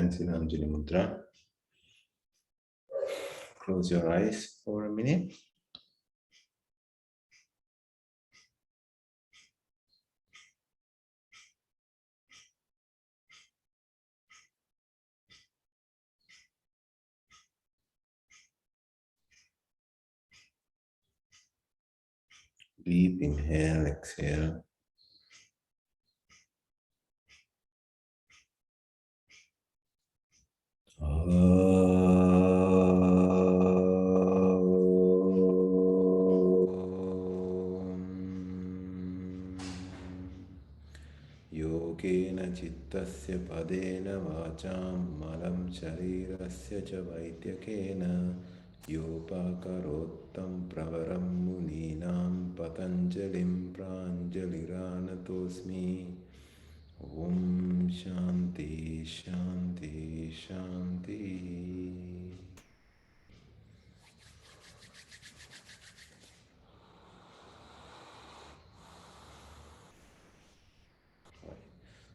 Hands in Anjali Mudra. Close your eyes for a minute. Deep inhale, exhale. Yogena chittasya padena vacham malam sharirasya cha vaidyakena yopakarottam pravaram muninam patanjalim pranjaliranatosmi. Om Shanti Shanti Shanti.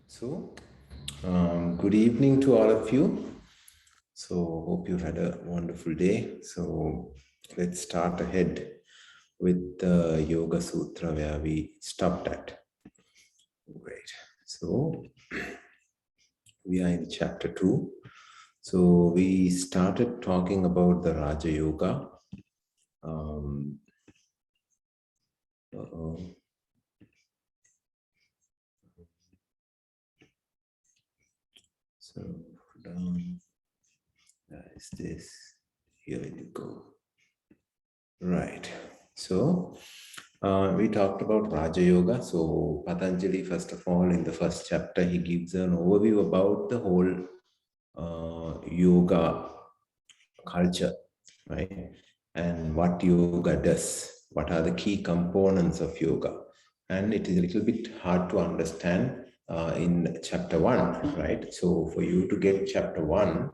So, good evening to all of you. So, hope you had a wonderful day. So, let's start ahead with the Yoga Sutra where we stopped at. Great. So, we are in chapter 2. So, we started talking about the Raja Yoga. So down, where is this? Here you go. Right. So we talked about Raja Yoga. So Patanjali, first of all, in the first chapter, he gives an overview about the whole yoga culture, right? And what yoga does. What are the key components of yoga? And it is a little bit hard to understand in chapter 1, right? So for you to get chapter 1,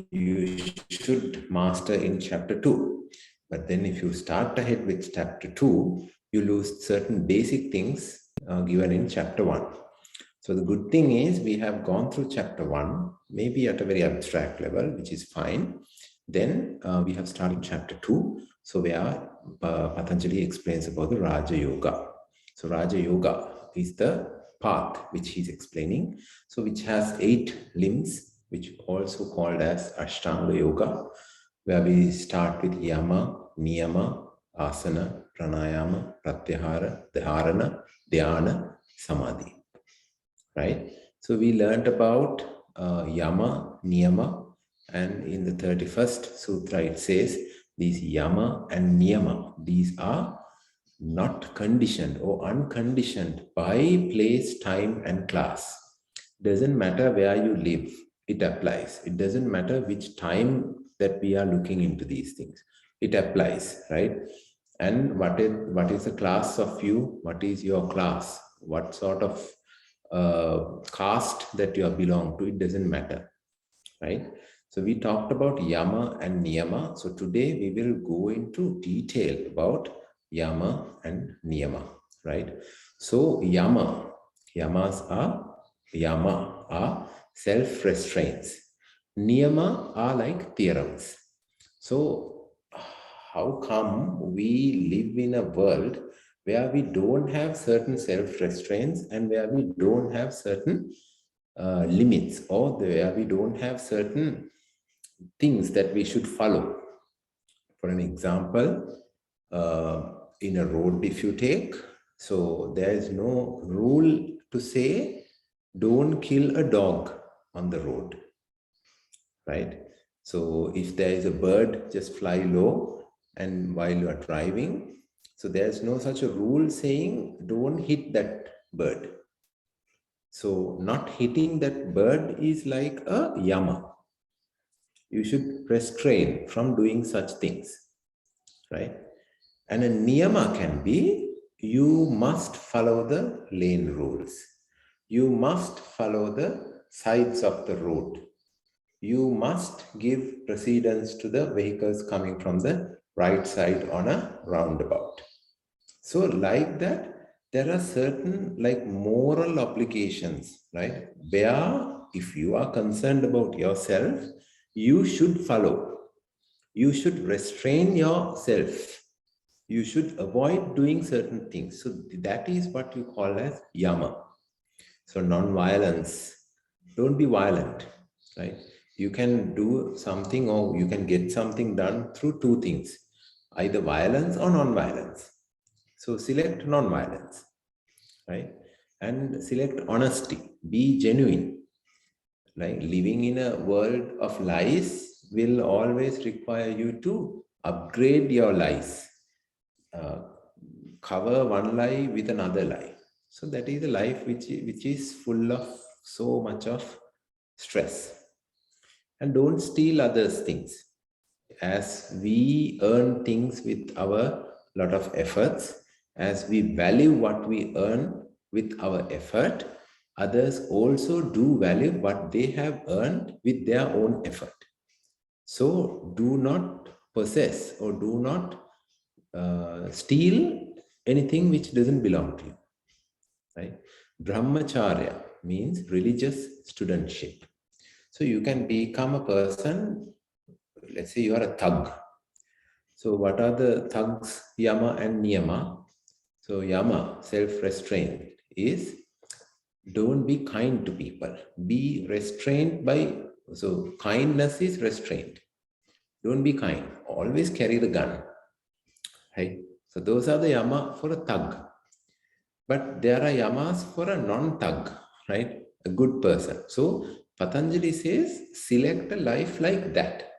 you should master in chapter 2. But then if you start ahead with chapter 2, you lose certain basic things given in chapter 1. So the good thing is we have gone through chapter 1, maybe at a very abstract level, which is fine. Then we have started chapter 2. So where Patanjali explains about the Raja Yoga. So Raja Yoga is the path which he's explaining. So which has 8 limbs, which also called as Ashtanga Yoga, where we start with Yama, Niyama, Asana, Pranayama, Pratyahara, Dharana, Dhyana, Samadhi. Right? So we learned about Yama, Niyama, and in the 31st Sutra it says these Yama and Niyama, these are not conditioned or unconditioned by place, time, and class. Doesn't matter where you live, it applies. It doesn't matter which time that we are looking into these things. It applies, right? And what is the class of you? What is your class? What sort of caste that you belong to? It doesn't matter, right? So we talked about Yama and Niyama. So today we will go into detail about Yama and Niyama, right? So Yama are self-restraints. Niyama are like theorems. So how come we live in a world where we don't have certain self-restraints and where we don't have certain limits, or where we don't have certain things that we should follow? For an example, in a road, if you take, so there is no rule to say don't kill a dog on the road, right? So if there is a bird, just fly low, and while you are driving, so there's no such a rule saying don't hit that bird. So not hitting that bird is like a yama. You should restrain from doing such things, right? And a niyama can be you must follow the lane rules. You must follow the sides of the road. You must give precedence to the vehicles coming from the right side on a roundabout. So like that, there are certain like moral obligations, right? Where if you are concerned about yourself, you should follow. You should restrain yourself. You should avoid doing certain things. So that is what you call as yama. So non-violence. Don't be violent, right? You can do something or you can get something done through two things, either violence or non-violence. So select non-violence, right? And select honesty. Be genuine. Right? Living in a world of lies will always require you to upgrade your lies. Cover one lie with another lie. So that is a life which is full of so much of stress. And don't steal others' things. As we earn things with our lot of efforts, as we value what we earn with our effort, others also do value what they have earned with their own effort. So do not possess or do not steal anything which doesn't belong to you. Right? Brahmacharya means religious studentship. So you can become a person, let's say you are a thug. So what are the thugs, yama and niyama? So yama, self-restraint, is don't be kind to people. Be restrained by, so kindness is restraint. Don't be kind. Always carry the gun. Right? So those are the yama for a thug. But there are yamas for a non-thug, right? A good person. So Patanjali says, select a life like that.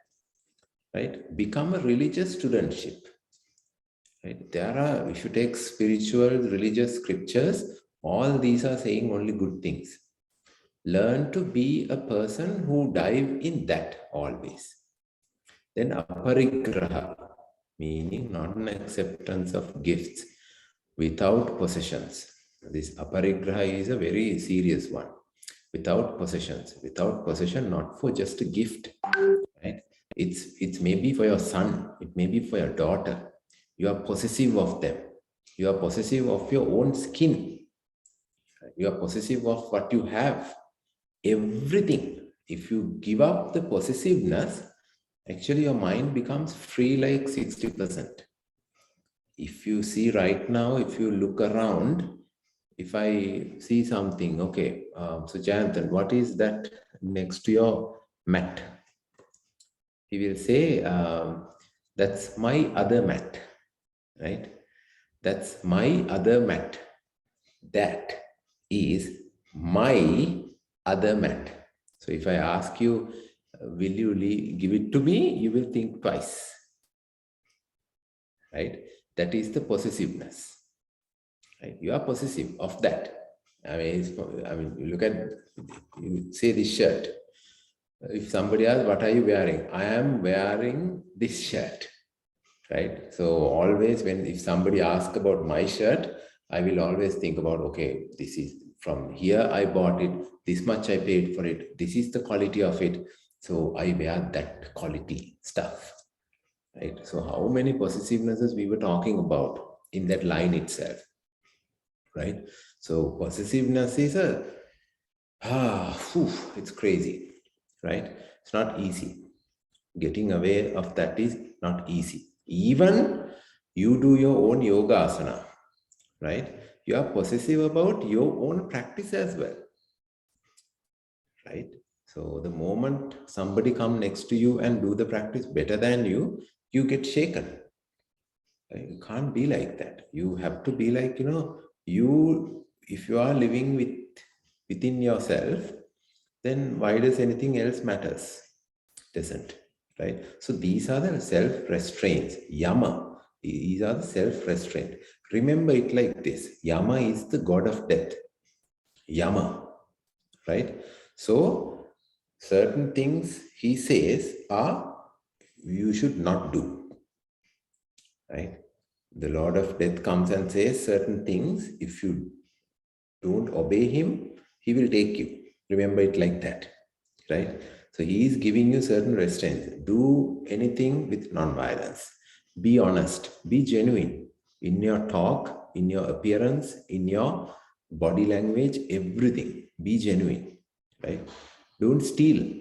Right? Become a religious studentship. Right? There are, if you take spiritual, religious scriptures, all these are saying only good things. Learn to be a person who dive in that always. Then aparigraha, meaning non-acceptance of gifts without possessions. This aparigraha is a very serious one. Without possessions, without possession, not for just a gift. Right? It's maybe for your son, it may be for your daughter. You are possessive of them. You are possessive of your own skin. You are possessive of what you have. Everything. If you give up the possessiveness, actually your mind becomes free like 60%. If you see right now, if you look around, if I see something, okay, so Jayanthan, what is that next to your mat? He will say, that's my other mat, right? That's my other mat. That is my other mat. So if I ask you, will you give it to me? You will think twice, right? That is the possessiveness. Right? You are possessive of that. I mean, you look at, you say this shirt. If somebody asks, what are you wearing? I am wearing this shirt, right? So always if somebody asks about my shirt, I will always think about, okay, this is from here, I bought it, this much I paid for it, this is the quality of it. So I wear that quality stuff, right? So how many possessivenesses we were talking about in that line itself, right? So possessiveness is it's crazy, right? It's not easy. Getting away of that is not easy. Even you do your own yoga asana, right? You are possessive about your own practice as well, right? So the moment somebody come next to you and do the practice better than you, you get shaken. Right? You can't be like that. You have to be like, if you are living within yourself, then why does anything else matters? Doesn't, right? So these are the self-restraints. Yama, these are the self-restraint. Remember it like this. Yama is the god of death. Yama, right? So certain things he says are you should not do, right? The Lord of Death comes and says certain things. If you don't obey him, he will take you. Remember it like that, right? So he is giving you certain restraints. Do anything with non-violence. Be honest. Be genuine in your talk, in your appearance, in your body language, everything. Be genuine, right? Don't steal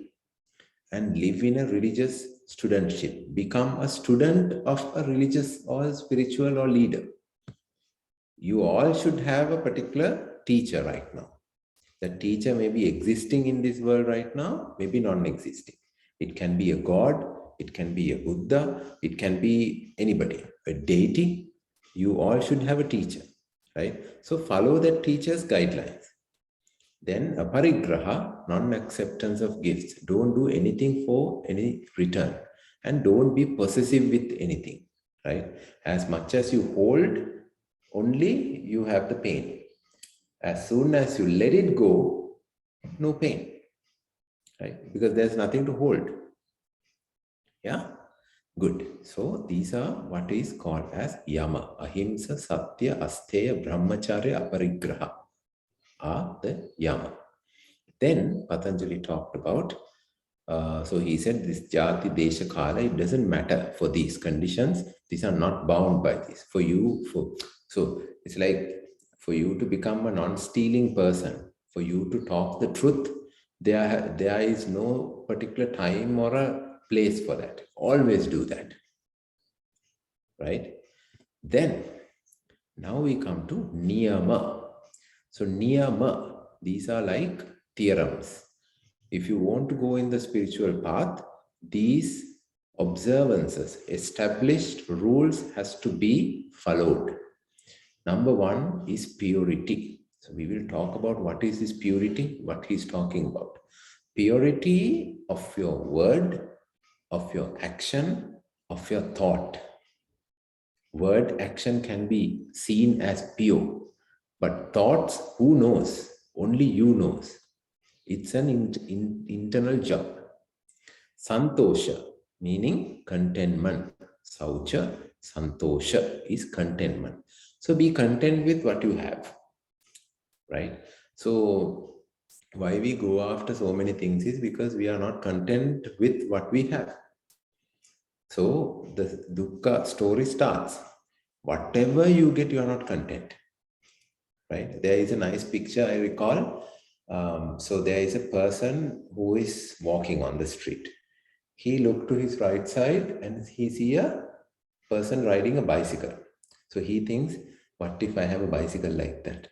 and live in a religious studentship. Become a student of a religious or spiritual or leader. You all should have a particular teacher right now. That teacher may be existing in this world right now, maybe non-existing. It can be a god, it can be a Buddha, it can be anybody, a deity. You all should have a teacher, right? So follow that teacher's guidelines. Then aparigraha, non-acceptance of gifts. Don't do anything for any return. And don't be possessive with anything, right? As much as you hold, only you have the pain. As soon as you let it go, no pain, right? Because there's nothing to hold. Yeah, good. So these are what is called as yama. Ahimsa, satya, asteya, brahmacharya, aparigraha are the yama. Then Patanjali talked about, so he said this jati, desha, kala, it doesn't matter for these conditions. These are not bound by this. For you, so it's like for you to become a non-stealing person, for you to talk the truth, there is no particular time or a place for that. Always do that, right? Then, now we come to niyama. So niyama, these are like theorems. If you want to go in the spiritual path, these observances, established rules has to be followed. Number one is purity. So we will talk about what is this purity, what he's talking about. Purity of your word, of your action, of your thought. Word action can be seen as pure, but thoughts, who knows? Only you knows. It's an internal job. Santosha, meaning contentment. Saucha, santosha is contentment. So be content with what you have, right? So why we go after so many things is because we are not content with what we have. So the dukkha story starts. Whatever you get, you are not content, right? There is a nice picture I recall. So there is a person who is walking on the street. He looked to his right side and he see a person riding a bicycle. So he thinks, what if I have a bicycle like that?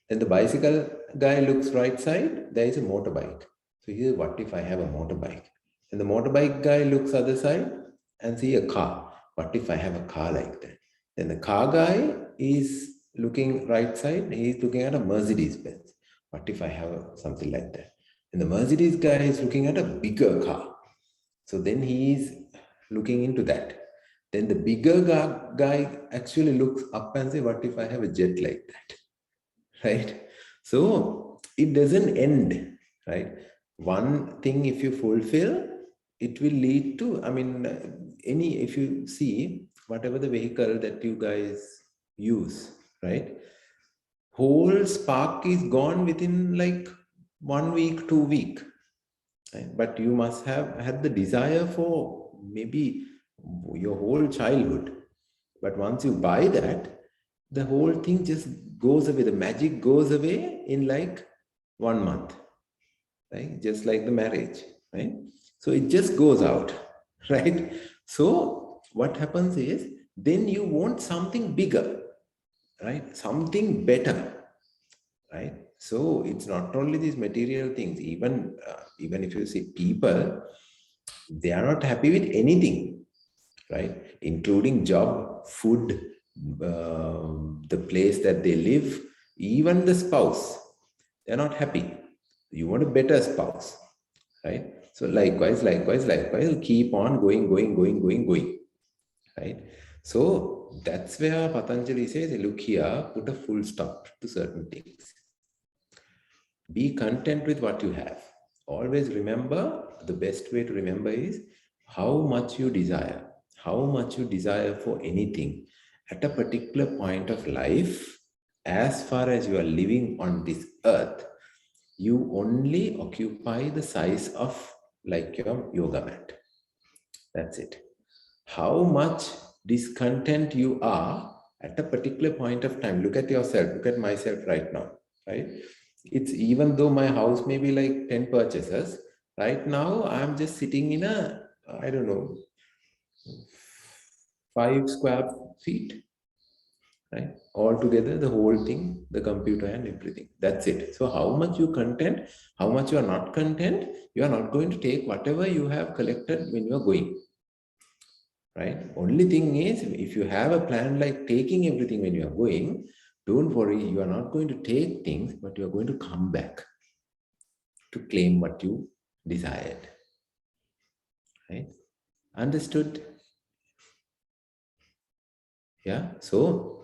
Then the bicycle guy looks right side, there is a motorbike. So he says, what if I have a motorbike? And the motorbike guy looks other side and see a car. What if I have a car like that? Then the car guy is looking right side, he is looking at a Mercedes Benz. What if I have something like that? And the Mercedes guy is looking at a bigger car. So then he is looking into that. Then the bigger guy actually looks up and says, what if I have a jet like that? Right? So it doesn't end, right? One thing, if you fulfill, it will lead to, if you see, whatever the vehicle that you guys use, right? Whole spark is gone within like 1 week, 2 weeks. Right? But you must have had the desire for maybe your whole childhood. But once you buy that, the whole thing just goes away. The magic goes away in like 1 month, right? Just like the marriage, right? So it just goes out, right? So what happens is then you want something bigger, right? Something better, right? So it's not only these material things. Even if you see people, they are not happy with anything, right? Including job, food, the place that they live, even the spouse. They're not happy. You want a better spouse, right? So likewise, keep on going, right? So that's where Patanjali says, look here, put a full stop to certain things. Be content with what you have. Always remember, the best way to remember is how much you desire for anything at a particular point of life. As far as you are living on this earth, you only occupy the size of like your yoga mat. That's it. How much discontent you are at a particular point of time. Look at yourself, look at myself right now, right? It's even though my house may be like 10 purchases, Right now, I'm just sitting in a, I don't know, 5 square feet, right? Altogether, the whole thing, the computer and everything. That's it. So how much you content, how much you are not content, you are not going to take whatever you have collected when you are going, right? Only thing is, if you have a plan like taking everything when you are going, don't worry, you are not going to take things, but you are going to come back to claim what you desired, right? Understood? Yeah. So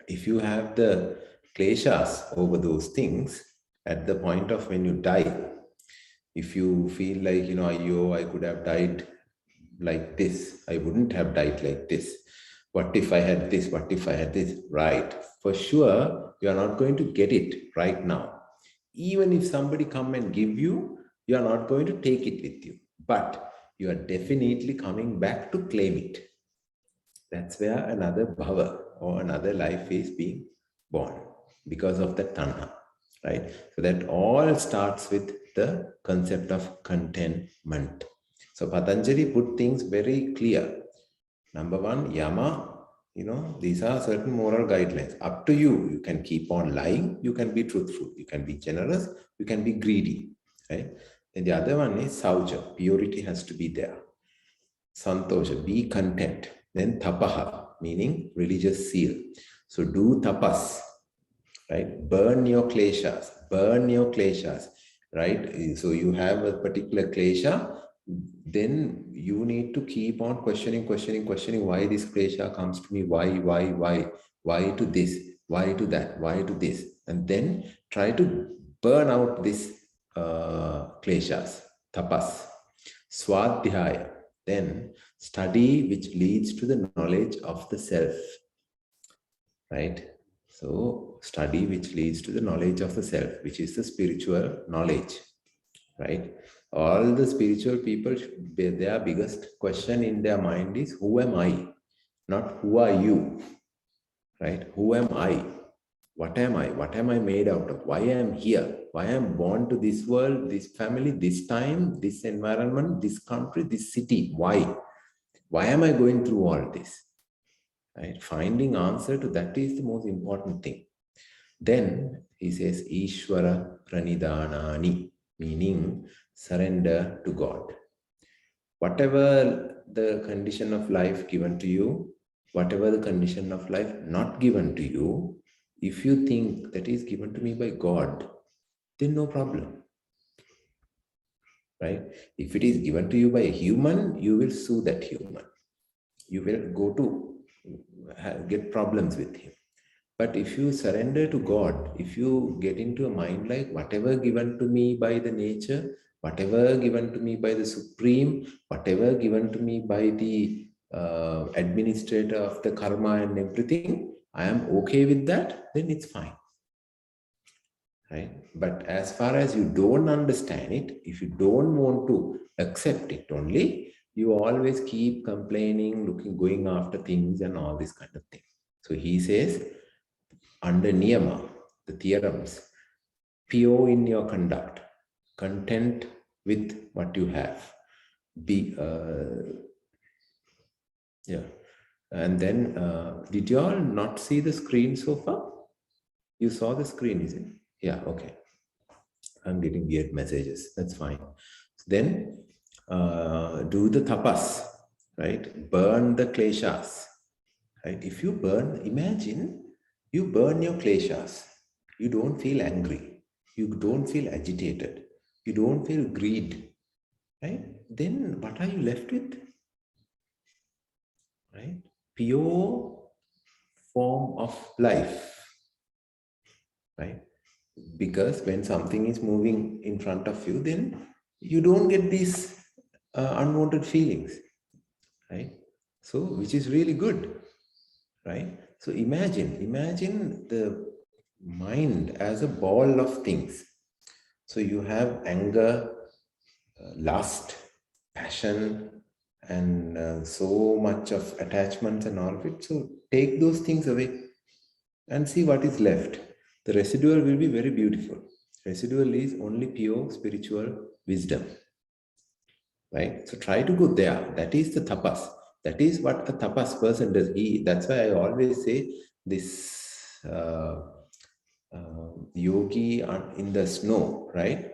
if you have the kleshas over those things at the point of when you die, if you feel like, I could have died like this, I wouldn't have died like this. What if I had this? What if I had this? Right. For sure, you are not going to get it right now. Even if somebody come and give you, you are not going to take it with you. But you are definitely coming back to claim it. That's where another bhava or another life is being born because of the tanha, right? So that all starts with the concept of contentment. So Patanjali put things very clear. Number one, yama, these are certain moral guidelines. Up to you. You can keep on lying, you can be truthful, you can be generous, you can be greedy, right? And the other one is saucha, purity has to be there. Santosha, be content. Then tapaha, meaning religious zeal. So do tapas, right? Burn your kleshas, right? So you have a particular klesha, then you need to keep on questioning why this klesha comes to me, why to this, why to that, why to this, and then try to burn out this kleshas, tapas. Swadhyaya, then study which leads to the knowledge of the self, right? So study which leads to the knowledge of the self, which is the spiritual knowledge, right? All the spiritual people, their biggest question in their mind is, who am I? Not who are you, right? Who am I? What am I? What am I made out of? Why I am here? Why I am born to this world, this family, this time, this environment, this country, this city? Why? Why am I going through all this? Right? Finding answer to that is the most important thing. Then he says, Ishvara Pranidhanani, meaning surrender to God. Whatever the condition of life given to you, whatever the condition of life not given to you, if you think that is given to me by God, then no problem. Right? If it is given to you by a human, you will sue that human. You will go to get problems with him. But if you surrender to God, if you get into a mind like whatever given to me by the nature, whatever given to me by the supreme, whatever given to me by the administrator of the karma and everything, I am okay with that, then it's fine. Right? But as far as you don't understand it, if you don't want to accept it only, you always keep complaining, going after things and all this kind of thing. So he says, under Niyama, the theorems, pure in your conduct, content with what you have, be yeah. And then did you all not see the screen so far? You saw the screen, is it? Yeah, okay. I'm getting weird messages. That's fine. Then do the tapas, right? Burn the kleshas, right? If you burn, imagine you burn your kleshas. You don't feel angry. You don't feel agitated. You don't feel greed, right? Then what are you left with, right? Pure form of life, right? Because when something is moving in front of you, then you don't get these unwanted feelings, right? So which is really good, right? So imagine the mind as a ball of things. So you have anger, lust, passion, and so much of attachments and all of it. So take those things away and see what is left. The residual will be very beautiful. Residual is only pure spiritual wisdom. right? So try to go there. That is the tapas. That is what a tapas person does. That's why I always say this yogi in the snow, right?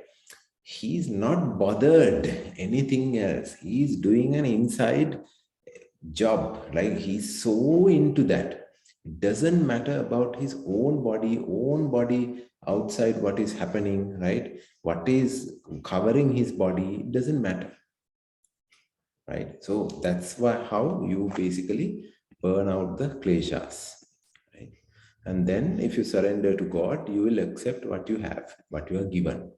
He's not bothered anything else. He's doing an inside job. Like he's so into that. It doesn't matter about his own body outside what is happening, right? What is covering his body, it doesn't matter, right? So that's how you basically burn out the kleshas, right? And then if you surrender to God, you will accept what you have, what you are given.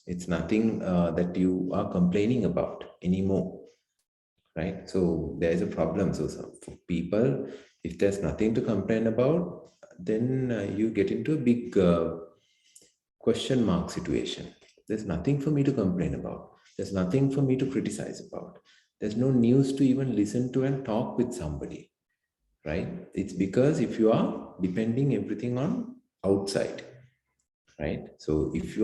It's nothing that you are complaining about anymore, right? So there is a problem. So for people, if there's nothing to complain about, then you get into a big question mark situation. There's nothing for me to complain about. There's nothing for me to criticize about. There's no news to even listen to and talk with somebody, right? It's because if you are depending everything on outside, right? So if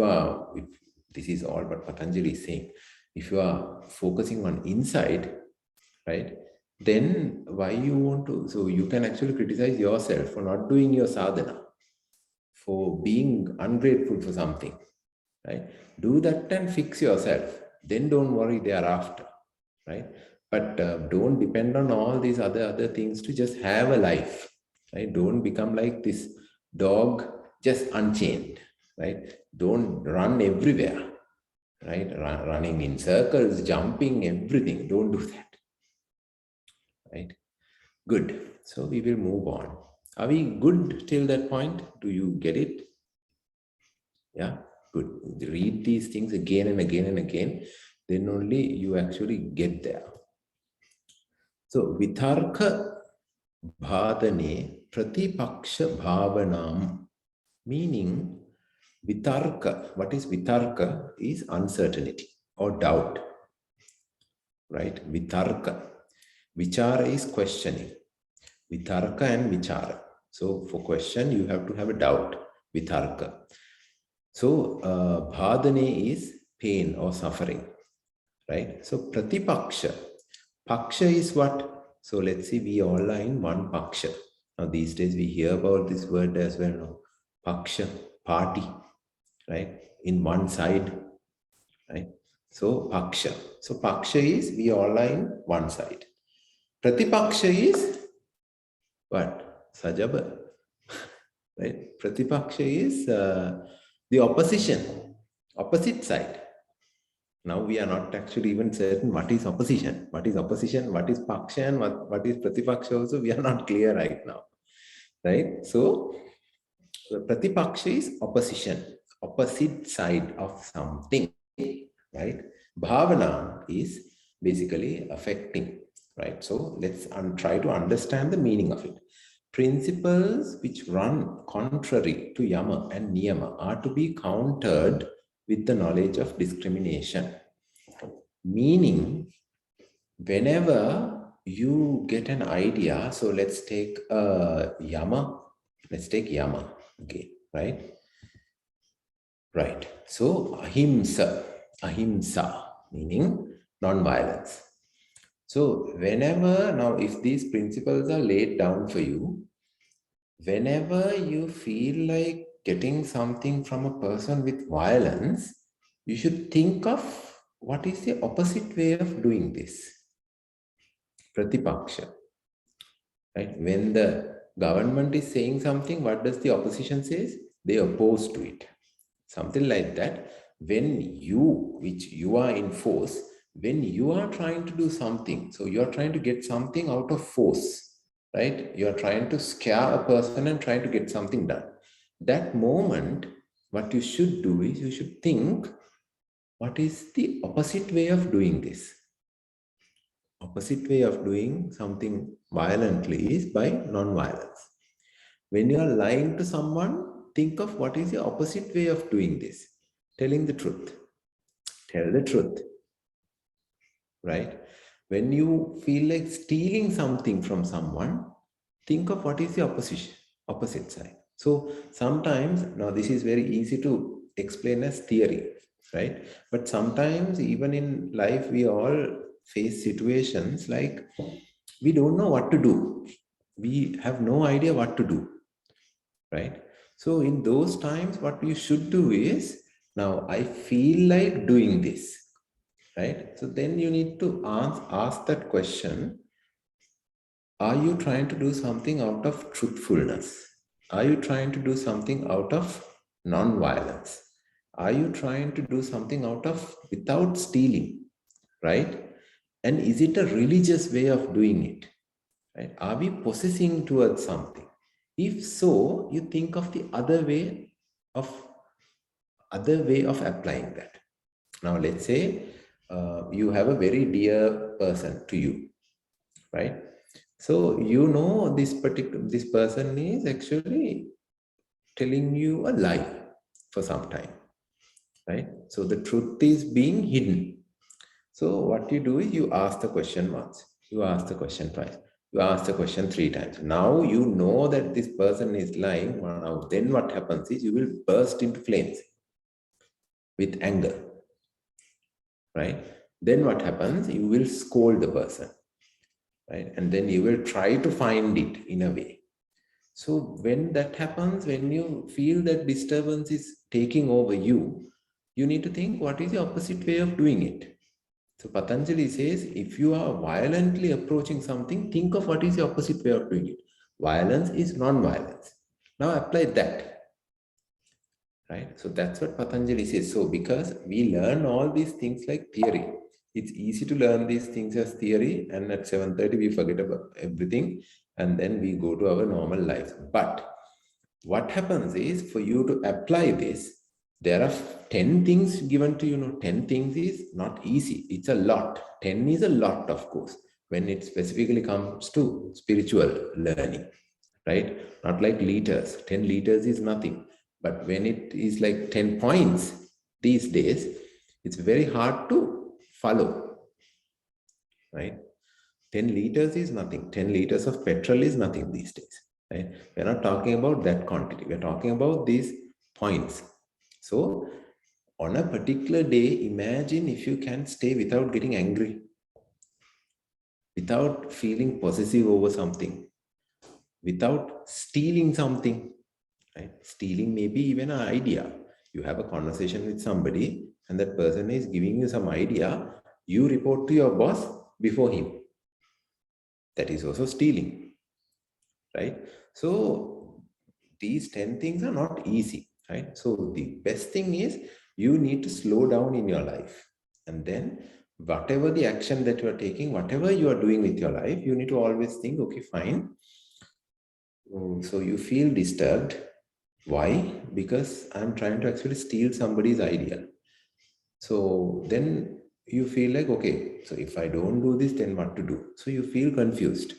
this is all what Patanjali is saying, if you are focusing on inside, right, then why you want to, so you can actually criticize yourself for not doing your sadhana, for being ungrateful for something, right? Do that and fix yourself. Then don't worry thereafter, right? But don't depend on all these other things to just have a life, right? Don't become like this dog, just unchained, right? Don't run everywhere, right? Running in circles, jumping, everything. Don't do that, right? Good. So we will move on. Are we good till that point? Do you get it? Yeah, good. Read these things again and again and again. Then only you actually get there. So vitarka bhadane pratipaksha bhavanam, meaning vitarka. What is vitarka? Is uncertainty or doubt, right? Vitarka. Vichara is questioning. Vitarka and vichara. So for question, you have to have a doubt. Vitarka. So bhadane is pain or suffering, right? So pratipaksha. Paksha is what? So let's see, we all are in one paksha. Now these days we hear about this word as well. No? Paksha, party, right? In one side, right? So paksha. So paksha is we all are in one side. Pratipaksha is what? Sajaba, right? Pratipaksha is the opposition, opposite side. Now we are not actually even certain what is opposition, what is paksha, and what is pratipaksha also. We are not clear right now, right? So the pratipaksha is opposition, opposite side of something, right? Bhavana is basically affecting, right? So let's try to understand the meaning of it. Principles which run contrary to yama and niyama are to be countered with the knowledge of discrimination. Meaning, whenever you get an idea, so let's take yama, okay, right? Right. So ahimsa, meaning non-violence. So whenever, now if these principles are laid down for you, whenever you feel like getting something from a person with violence, you should think of what is the opposite way of doing this. Pratipaksha. Right? When the government is saying something, what does the opposition say? They oppose to it. Something like that. When which you are in force, when you are trying to do something, so you are trying to get something out of force, right? You are trying to scare a person and trying to get something done. That moment, what you should do is you should think, what is the opposite way of doing this? Opposite way of doing something violently is by non-violence. When you are lying to someone, think of what is the opposite way of doing this. Telling the truth. Tell the truth. Right? When you feel like stealing something from someone, think of what is the opposite side. So sometimes, now this is very easy to explain as theory. right? But sometimes, even in life, we all face situations like we don't know what to do. We have no idea what to do, right? So, in those times, what you should do is, now I feel like doing this, right? So, then you need to ask that question. Are you trying to do something out of truthfulness? Are you trying to do something out of non-violence? Are you trying to do something out of without stealing, right? And is it a religious way of doing it, right? Are we possessing towards something? If so, you think of the of other way of applying that. Now, let's say you have a very dear person to you, right? So you know this person is actually telling you a lie for some time, right? So the truth is being hidden. So what you do is you ask the question once, you ask the question twice, you ask the question three times. Now you know that this person is lying. Now then what happens is you will burst into flames with anger, right? Then what happens? You will scold the person, right? And then you will try to find it in a way. So when that happens, when you feel that disturbance is taking over you, you need to think what is the opposite way of doing it. So Patanjali says, if you are violently approaching something, think of what is the opposite way of doing it. Violence is non-violence. Now apply that, right? So that's what Patanjali says. So because we learn all these things like theory, it's easy to learn these things as theory, and at 7:30 we forget about everything, and then we go to our normal lives. But what happens is, for you to apply this, there are 10 things given to you. 10 things is not easy. It's a lot. 10 is a lot, of course, when it specifically comes to spiritual learning, right? Not like liters. 10 liters is nothing. But when it is like 10 points these days, it's very hard to follow, right? 10 liters is nothing. 10 liters of petrol is nothing these days, right? We're not talking about that quantity. We're talking about these points. So on a particular day, imagine if you can stay without getting angry, without feeling possessive over something, without stealing something, right? Stealing maybe even an idea. You have a conversation with somebody and that person is giving you some idea. You report to your boss before him. That is also stealing, right? So these 10 things are not easy, right? So the best thing is you need to slow down in your life. And then whatever the action that you are taking, whatever you are doing with your life, you need to always think, okay, fine. So you feel disturbed. Why? Because I'm trying to actually steal somebody's idea. So then you feel like, okay, so if I don't do this, then what to do? So you feel confused.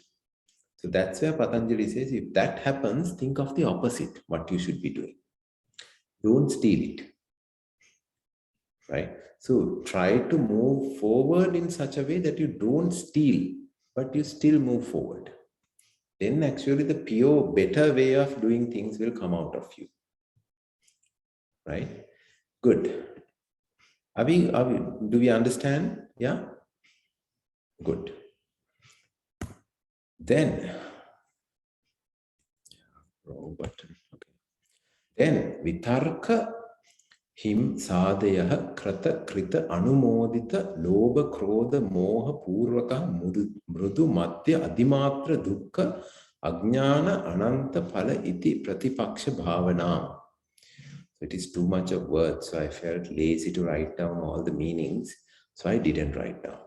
So that's where Patanjali says, if that happens, think of the opposite, what you should be doing. Don't steal it, right? So try to move forward in such a way that you don't steal, but you still move forward. Then actually the pure, better way of doing things will come out of you, right? Good. Do we understand? Yeah? Good. Then, wrong button. Okay. Then, vitarka him sadayah krata krita anumodita loba krodha moha purvaka mrudu madhya adimatra dukkha ajnana ananta phala iti pratipaksha bhavana. It is too much of words, so I felt lazy to write down all the meanings, so I didn't write down,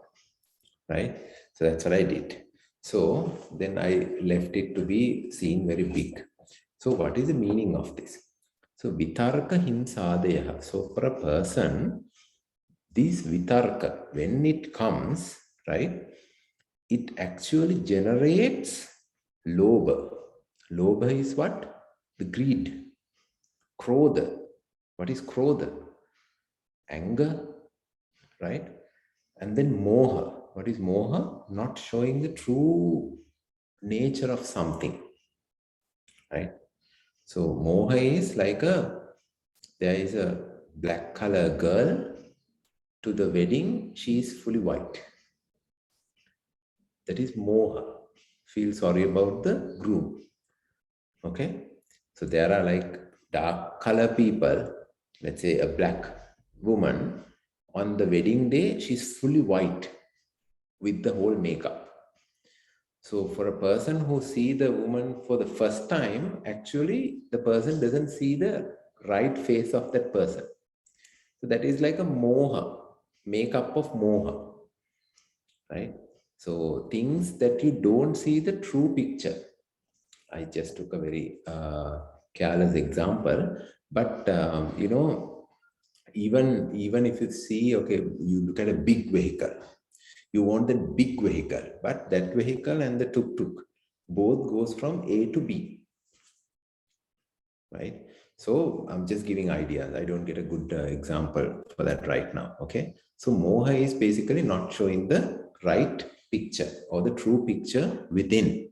right? So that's what I did. So then I left it to be seen very big. So what is the meaning of this? So vitarka hinsadaya. So for a person, this vitarka, when it comes, right, it actually generates lobha. Lobha is what? The greed. Krodha. What is krodha? Anger, right? And then moha. What is moha? Not showing the true nature of something, right? So moha is like there is a black color girl to the wedding, she is fully white. That is moha. Feel sorry about the groom. Okay? So there are like dark color people, let's say a black woman, on the wedding day, she's fully white with the whole makeup. So for a person who see the woman for the first time, actually the person doesn't see the right face of that person. So that is like a moha, makeup of moha, right? So things that you don't see the true picture. I just took a very careless example, but even if you see, okay, you look at a big vehicle, you want that big vehicle, but that vehicle and the tuk-tuk both goes from A to B, right? So I'm just giving ideas. I don't get a good example for that right now, okay? So moha is basically not showing the right picture or the true picture within.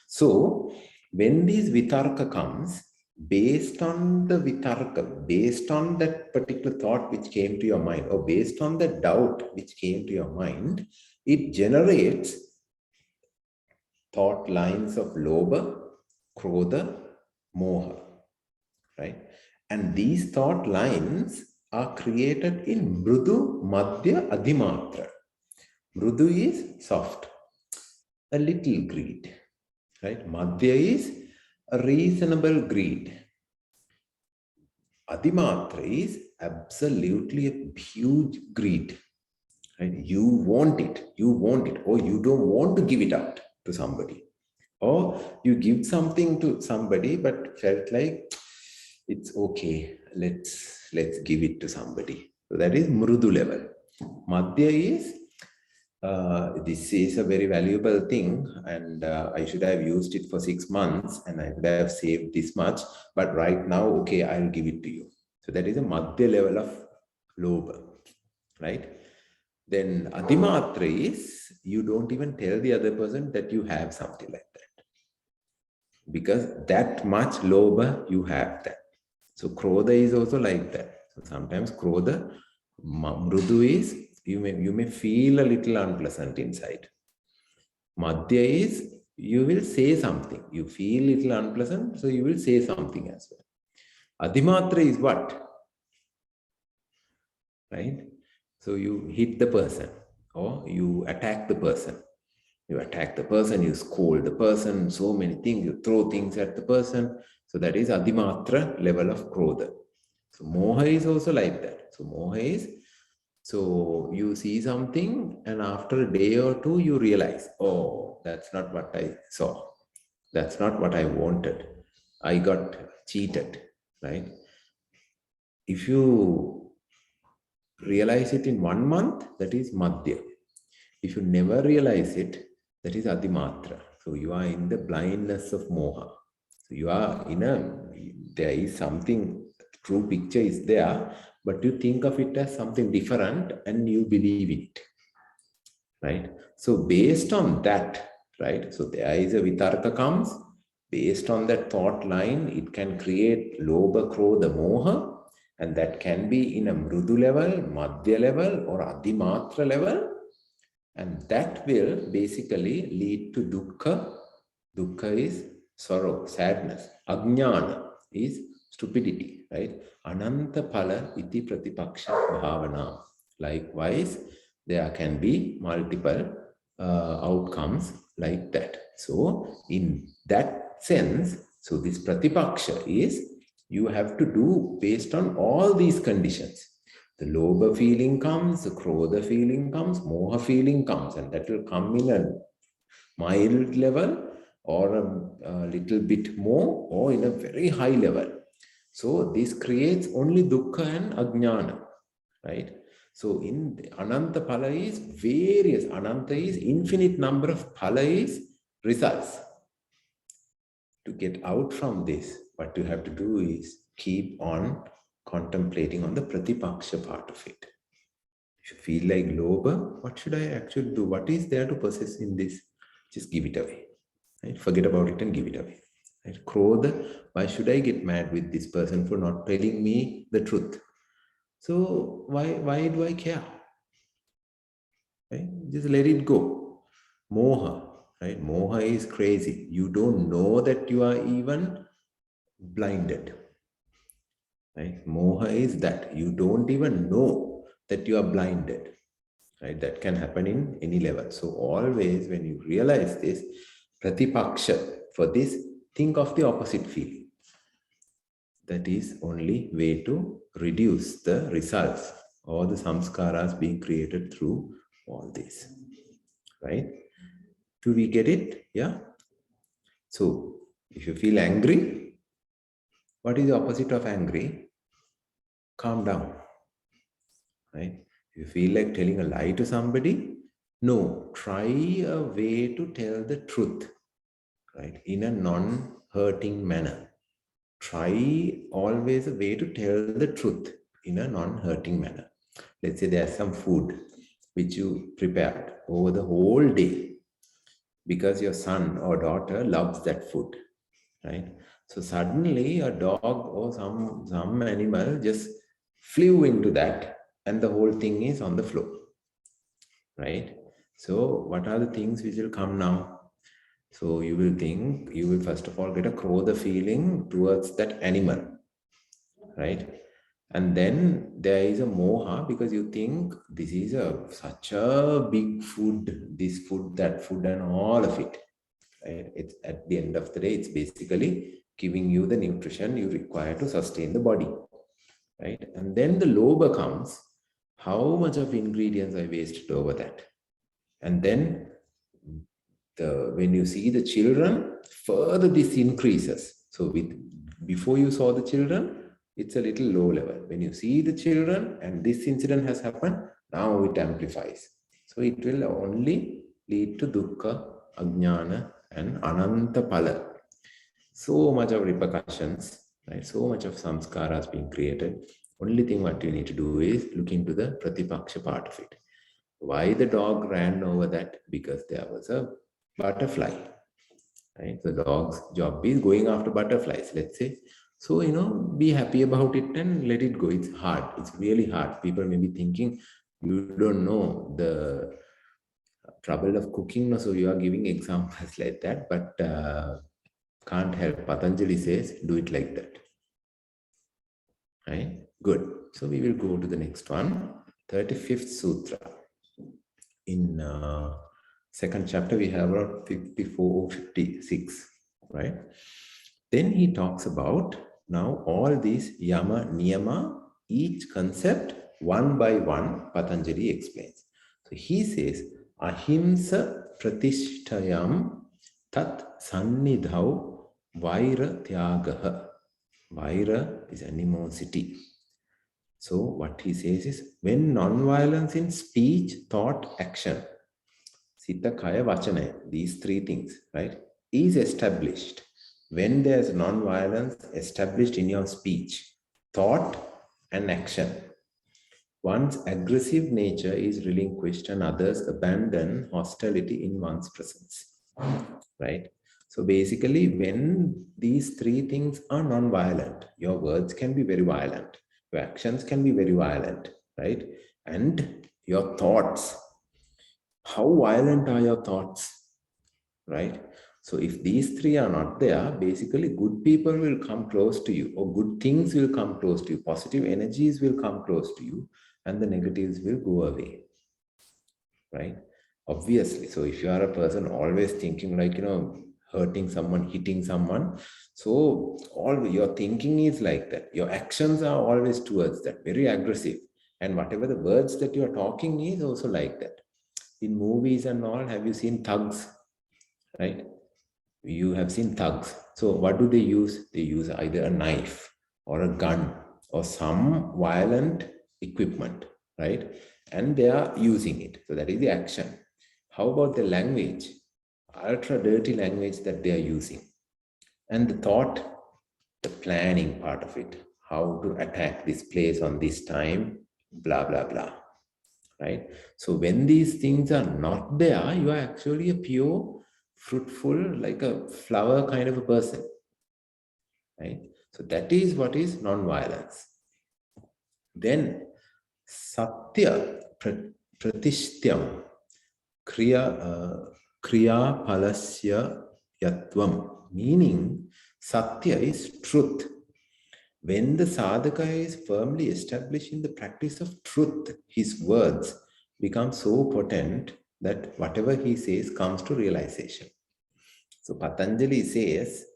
So when these vitarka comes, based on the vitarka, based on that particular thought which came to your mind, or based on the doubt which came to your mind, it generates thought lines of lobha, krodha, moha, right? And these thought lines are created in mrudu, madhya, adhimatra. Mrudu is soft, a little greed, right? Madhya is a reasonable greed. Adhimatra is absolutely a huge greed. Right? You want it, or you don't want to give it out to somebody. Or you give something to somebody, but felt like it's okay, let's give it to somebody. So that is mrudu level. Madhya is this is a very valuable thing, and I should have used it for 6 months and I would have saved this much, but right now, okay, I'll give it to you. So that is a madhya level of lobha, right? Then adhimatra is you don't even tell the other person that you have something like that, because that much lobha you have that. So krodha is also like that. So sometimes krodha, mrudu is you may feel a little unpleasant inside. Madhya is you will say something. You feel a little unpleasant, so you will say something as well. Adhimatra is what? Right? So you hit the person or you attack the person. You attack the person, you scold the person, so many things, you throw things at the person. So that is adhimatra level of krodha. So moha is also like that. So moha is, so you see something and after a day or two you realize, oh, that's not what I saw. That's not what I wanted. I got cheated, right? If you realize it in 1 month, that is madhya. If you never realize it, that is adhimatra. So you are in the blindness of moha. So you are there is something, true picture is there, but you think of it as something different and you believe it, right? So based on that, right? So there is a vitarka comes, based on that thought line, it can create lobha, krodha, moha, and that can be in a mrudu level, madhya level, or adhimatra level. And that will basically lead to dukkha. Dukkha is sorrow, sadness. Ajnana is stupidity, right? Ananta phala iti pratipaksha bhavana. Likewise, there can be multiple outcomes like that. So in that sense, so this pratipaksha is you have to do based on all these conditions. The lobha feeling comes, the krodha feeling comes, moha feeling comes, and that will come in a mild level or a little bit more or in a very high level. So this creates only dukkha and ajnana, right? So in ananta phala is various, ananta is infinite number of phala is results. To get out from this, what you have to do is keep on contemplating on the pratipaksha part of it. If you feel like lobha, what should I actually do? What is there to possess in this? Just give it away. Right? Forget about it and give it away. Right? Krodha, why should I get mad with this person for not telling me the truth? So why do I care? Right? Just let it go. Moha, right? Moha is crazy. You don't know that you are even blinded. Right? Moha is that you don't even know that you are blinded. Right? That can happen in any level. So always when you realize this, pratipaksha, for this, think of the opposite feeling. That is only way to reduce the results or the samskaras being created through all this. Right? Do we get it? Yeah. So if you feel angry, what is the opposite of angry? Calm down. Right? If you feel like telling a lie to somebody, no, try a way to tell the truth, right? In a non-hurting manner. Try always a way to tell the truth in a non-hurting manner. Let's say there's some food which you prepared over the whole day because your son or daughter loves that food, right? So suddenly a dog or some animal just flew into that and the whole thing is on the floor, right? So what are the things which will come now? So you will think, you will first of all get a krodha feeling towards that animal, right? And then there is a moha because you think this is such a big food, this food, that food, and all of it. Right? It's at the end of the day, it's basically giving you the nutrition you require to sustain the body. Right? And then the lobha comes, how much of ingredients I wasted over that. And then when you see the children, further this increases. So before you saw the children, it's a little low level. When you see the children and this incident has happened, now it amplifies. So it will only lead to dukkha, ajnana, and ananta pala. So much of repercussions, right? So much of samskaras being created. Only thing what you need to do is look into the pratipaksha part of it. Why the dog ran over that? Because there was a butterfly, right? The dog's job is going after butterflies, let's say. So, be happy about it and let it go. It's hard. It's really hard. People may be thinking, you don't know the trouble of cooking, so you are giving examples like that, but can't help. Patanjali says, do it like that. Right? Good. So we will go to the next one, 35th Sutra. In second chapter, we have around 54, 56, right? Then he talks about now all these yama, niyama, each concept one by one, Patanjali explains. So he says, ahimsa pratishtayam tat sannidhau vaira tyagaha. Vaira is animosity. So what he says is, when non-violence in speech, thought, action, Sita, Kaya, Vachana, these three things, right, is established. When there's non-violence established in your speech, thought, and action, one's aggressive nature is relinquished and others abandon hostility in one's presence, right? So basically, when these three things are non-violent, your words can be very violent, your actions can be very violent, right? And your thoughts, how violent are your thoughts, right? So if these three are not there, basically good people will come close to you, or good things will come close to you, positive energies will come close to you, and the negatives will go away, right? Obviously. So if you are a person always thinking like, hurting someone, hitting someone, so all your thinking is like that. Your actions are always towards that, very aggressive. And whatever the words that you are talking is also like that. In movies and all, have you seen thugs, right? You have seen thugs. So what do they use? They use either a knife or a gun or some violent equipment, right? And they are using it. So that is the action. How about the language? Ultra dirty language that they are using. And the thought, the planning part of it. How to attack this place on this time, blah, blah, blah. Right? So when these things are not there, you are actually a pure, fruitful, like a flower kind of a person. Right? So that is what is non-violence. Then Satya pratishyam kriya palasya yatvam, meaning Satya is truth. When the sadhaka is firmly established in the practice of truth, his words become so potent that whatever he says comes to realization. So Patanjali says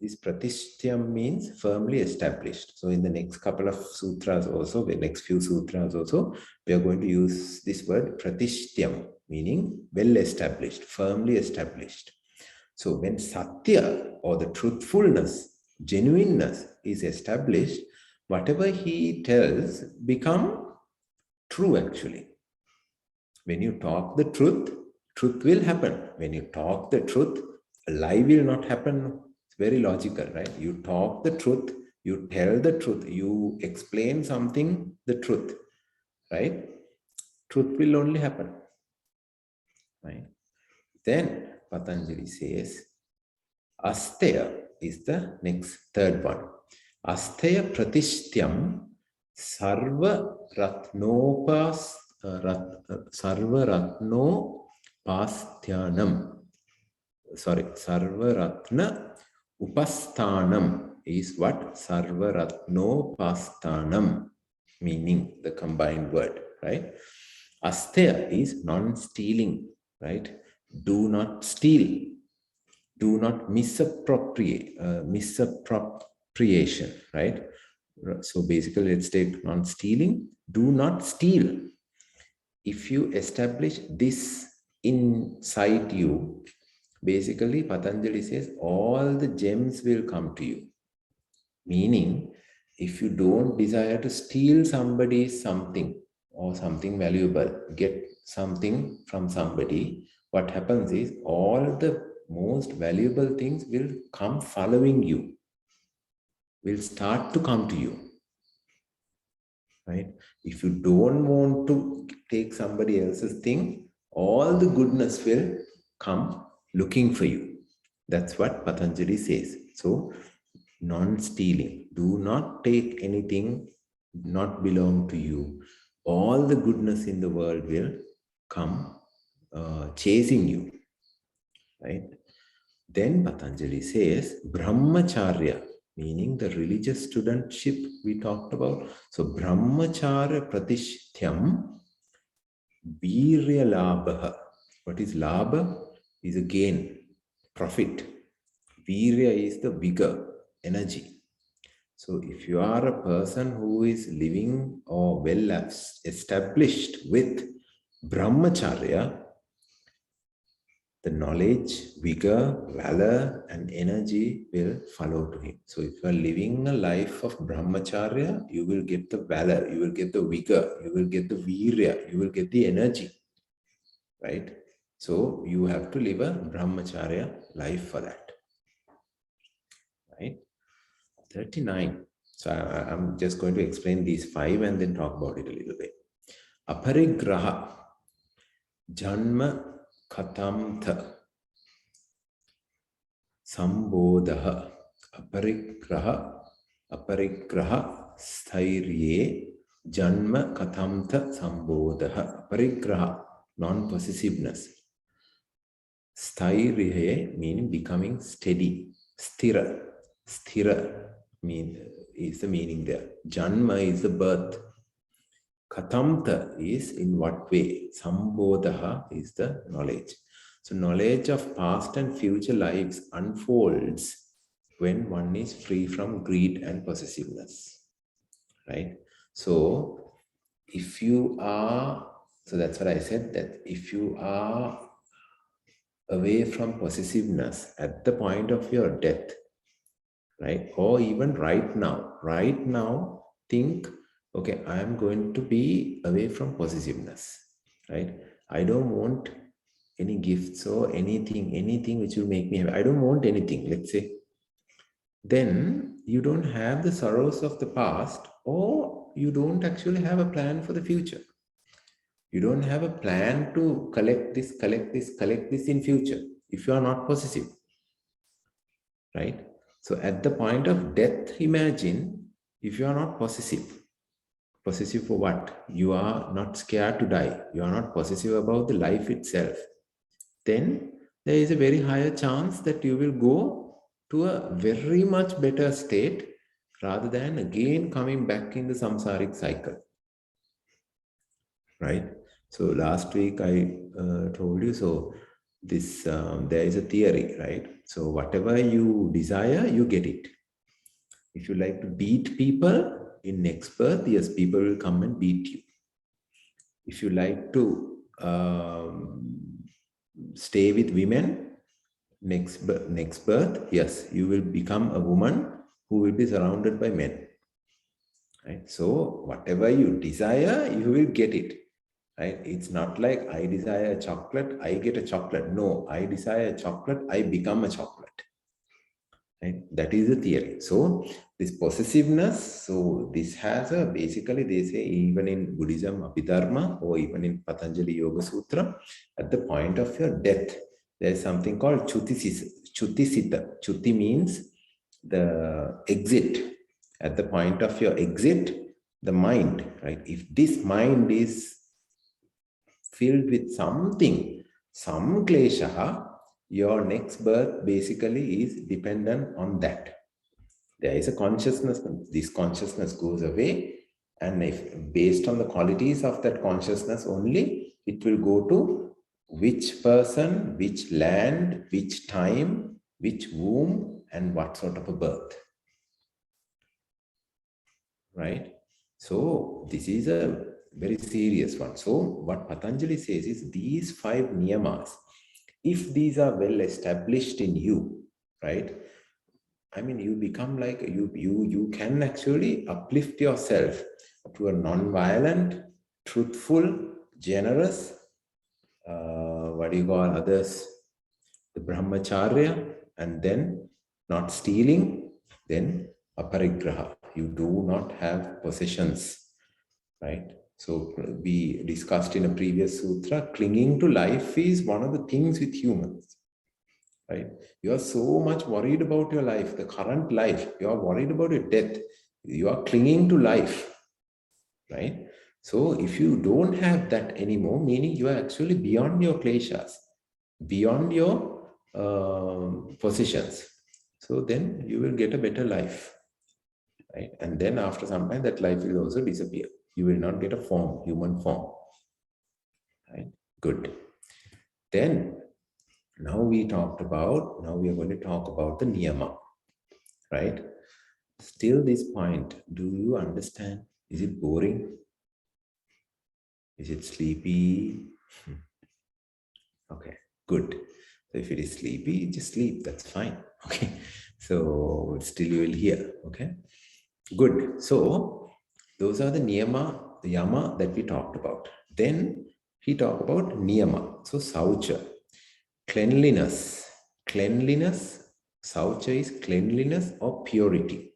this pratishyam means firmly established. So in the next couple of sutras also, the next few sutras also, we are going to use this word pratishyam, meaning well established, firmly established. So when satya or the truthfulness, genuineness is established, whatever he tells become true actually. When you talk the truth, truth will happen. When you talk the truth, a lie will not happen. It's very logical, right? You talk the truth, you tell the truth, you explain something, the truth, right? Truth will only happen, right? Then Patanjali says, Asteya is the next third one. Asteya pratishyam sarva ratnopas sarva ratnopastyanam. Sorry, sarva ratna upasthanam is what? Sarva ratnopasthanam, meaning the combined word, right? Asteya is non-stealing, right? Do not steal. Do not misappropriation, right? So basically, let's take non-stealing. Do not steal. If you establish this inside you, basically Patanjali says all the gems will come to you. Meaning, if you don't desire to steal somebody's something or something valuable, get something from somebody, what happens is all the most valuable things will come following you, will start to come to you, right? If you don't want to take somebody else's thing, all the goodness will come looking for you. That's what Patanjali says. So, non-stealing. Do not take anything not belong to you. All the goodness in the world will come chasing you, right? Then Patanjali says, Brahmacharya, meaning the religious studentship we talked about. So, Brahmacharya pratishthyam virya labha. What is labha? Is a gain, profit. Virya is the vigor, energy. So, if you are a person who is living or well established with Brahmacharya, the knowledge, vigor, valor, and energy will follow to him. So, if you are living a life of Brahmacharya, you will get the valor, you will get the vigor, you will get the virya, you will get the energy, right? So, you have to live a Brahmacharya life for that, right? 39. So, I'm just going to explain these 5 and then talk about it a little bit. Aparigraha, Janma Katamtha, Sambodha, Aparigraha Sthairye, Janma Katamtha Sambodha. Aparigraha, non-possessiveness. Sthairye meaning becoming steady. Sthira is the meaning there. Janma is the birth. Katamta is in what way. Sambodha is the knowledge. So knowledge of past and future lives unfolds when one is free from greed and possessiveness, right? So if you are, so that's what I said, that if you are away from possessiveness at the point of your death, right? Or even right now, think, okay, I am going to be away from possessiveness, right? I don't want any gifts or anything which will make me happy. I don't want anything, let's say. Then you don't have the sorrows of the past, or you don't actually have a plan for the future. You don't have a plan to collect this in future if you are not possessive, right? So at the point of death, imagine if you are not possessive. Possessive for what? You are not scared to die. You are not possessive about the life itself. Then there is a very higher chance that you will go to a very much better state rather than again coming back in the samsaric cycle. Right? So last week I told you, so this there is a theory, right? So whatever you desire, you get it. If you like to beat people in next birth, yes, people will come and beat you. If you like to stay with women, next birth, yes, you will become a woman who will be surrounded by men. Right? So whatever you desire, you will get it. Right? It's not like I desire a chocolate, I get a chocolate. No, I desire a chocolate, I become a chocolate. Right? That is the theory. So this possessiveness, so this has a, basically they say even in Buddhism, Abhidharma, or even in Patanjali Yoga Sutra, at the point of your death, there is something called Chutisita. Chuti means the exit. At the point of your exit, the mind, right? If this mind is filled with something, some klesha, your next birth basically is dependent on that. There is a consciousness, this consciousness goes away, and if based on the qualities of that consciousness only, it will go to which person, which land, which time, which womb, and what sort of a birth. Right? So this is a very serious one. So what Patanjali says is these 5 niyamas, if these are well established in you, right? I mean, you become like, you can actually uplift yourself to a non-violent, truthful, generous, what do you call others? The brahmacharya, and then not stealing, then aparigraha. You do not have possessions, right? So we discussed in a previous sutra, clinging to life is one of the things with humans, right? You are so much worried about your life, the current life. You are worried about your death. You are clinging to life, right? So if you don't have that anymore, meaning you are actually beyond your kleshas, beyond your possessions. So then you will get a better life, right? And then after some time, that life will also disappear. You will not get a form, human form, right? Good. Then now we are going to talk about the niyama, right? Still this point, do you understand? Is it boring? Is it sleepy? Okay, good. So if it is sleepy, just sleep, that's fine. Okay, so still you will hear, okay? Good. So those are the niyama, the yama that we talked about. Then he talked about niyama. So saucha, cleanliness. Cleanliness, saucha is cleanliness or purity.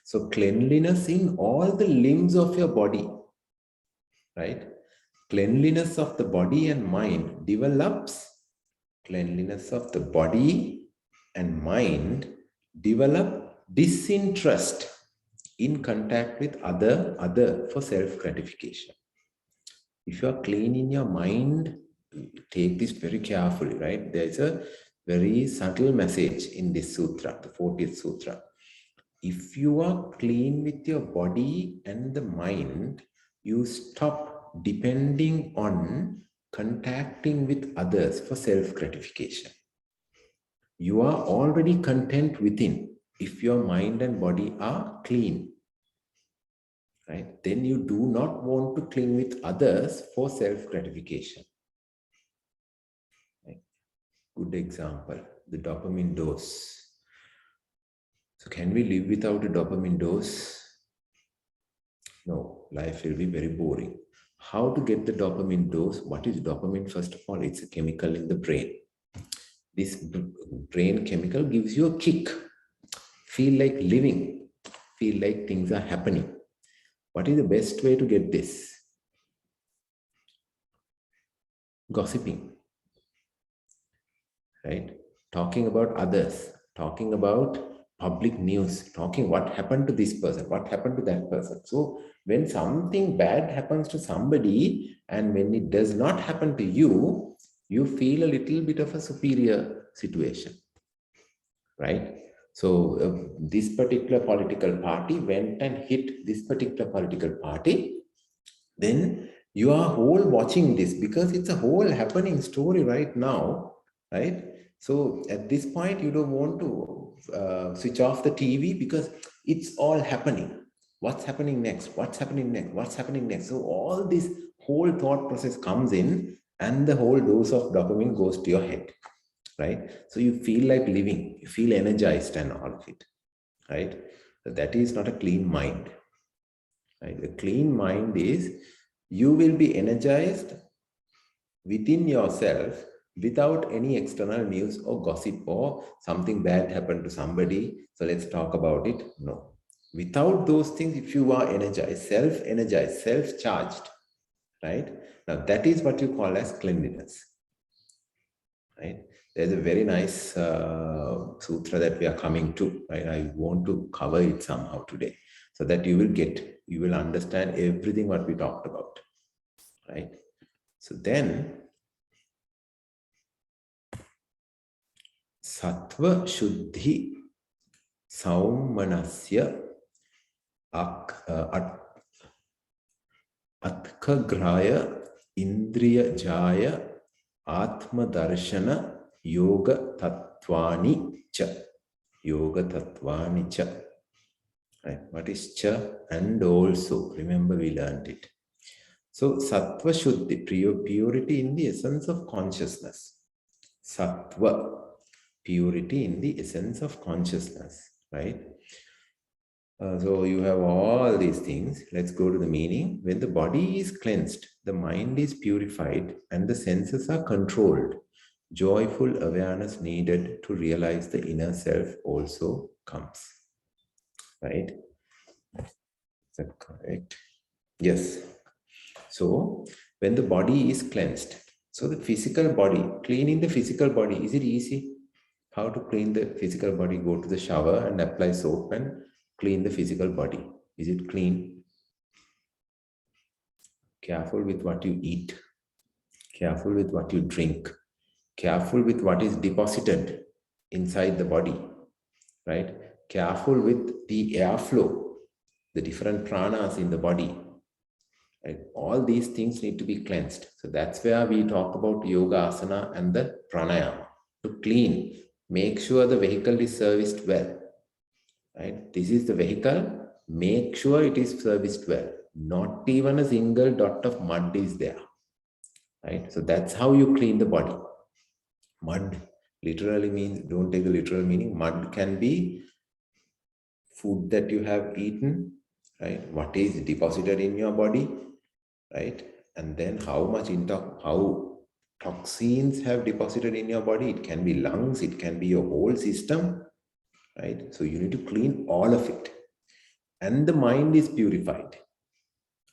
So cleanliness in all the limbs of your body, right? Cleanliness of the body and mind develops, cleanliness of the body and mind develop disinterest in contact with other for self-gratification. If you are clean in your mind, take this very carefully, right? There's a very subtle message in this sutra, the 40th sutra. If you are clean with your body and the mind, you stop depending on contacting with others for self-gratification. You are already content within if your mind and body are clean. Right? Then you do not want to cling with others for self-gratification. Right? Good example, the dopamine dose. So can we live without a dopamine dose? No, life will be very boring. How to get the dopamine dose? What is dopamine? First of all, it's a chemical in the brain. This brain chemical gives you a kick. Feel like living. Feel like things are happening. What is the best way to get this? Gossiping, right? Talking about others, talking about public news, talking what happened to this person, what happened to that person. So When something bad happens to somebody and when it does not happen to you, you feel a little bit of a superior situation, right? So this particular political party went and hit this particular political party, then you are whole watching this because it's a whole happening story right now, right? So at this point, you don't want to switch off the TV because it's all happening. What's happening next? What's happening next? What's happening next? So all this whole thought process comes in and the whole dose of dopamine goes to your head, right? So you feel like living, you feel energized and all of it, right? So that is not a clean mind, right? A clean mind is you will be energized within yourself without any external news or gossip or something bad happened to somebody. So let's talk about it. No. Without those things, if you are energized, self-charged, right? Now that is what you call as cleanliness, right? There's a very nice sutra that we are coming to, right? I want to cover it somehow today so that you will understand everything what we talked about, right? So then, sattva shuddhi saumanasya atkhagraya indriya jaya atma darshana yoga tattvani cha. Yoga tattvani cha. Right? What is cha? And also, remember we learned it. So sattva shuddhi, purity in the essence of consciousness. Sattva, purity in the essence of consciousness, right? So you have all these things. Let's go to the meaning. When the body is cleansed, the mind is purified, and the senses are controlled, joyful awareness needed to realize the inner self also comes. Right? Is that correct? Yes. So when the body is cleansed, so the physical body, cleaning the physical body, is it easy? How to clean the physical body? Go to the shower and apply soap and clean the physical body. Is it clean? Careful with what you eat. Careful with what you drink. Careful with what is deposited inside the body, right? Careful with the airflow, the different pranas in the body. Right? All these things need to be cleansed. So that's where we talk about yoga asana and the pranayama. To clean, make sure the vehicle is serviced well. Right? This is the vehicle, make sure it is serviced well. Not even a single dot of mud is there. Right? So that's how you clean the body. Mud literally means, don't take the literal meaning, mud can be food that you have eaten, right? What is deposited in your body, right? And then how toxins have deposited in your body. It can be lungs, it can be your whole system, right? So you need to clean all of it. And the mind is purified.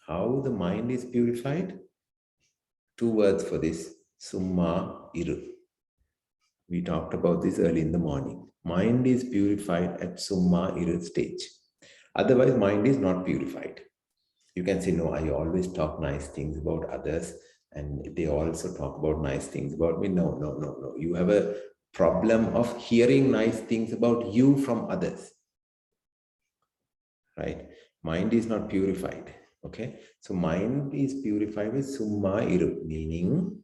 How the mind is purified? 2 words for this, summa iru. We talked about this early in the morning. Mind is purified at summa iru stage. Otherwise, mind is not purified. You can say, no, I always talk nice things about others and they also talk about nice things about me. No, no, no, no. You have a problem of hearing nice things about you from others, right? Mind is not purified, okay? So mind is purified with summa iru, meaning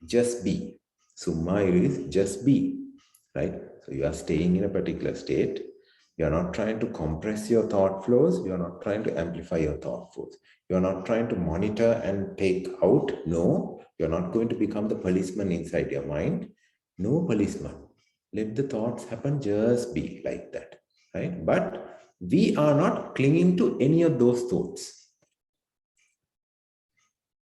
just be. Summa iru is just be, right? So you are staying in a particular state. You are not trying to compress your thought flows. You are not trying to amplify your thought flows. You are not trying to monitor and take out. No, you are not going to become the policeman inside your mind. No policeman. Let the thoughts happen, just be like that, right? But we are not clinging to any of those thoughts,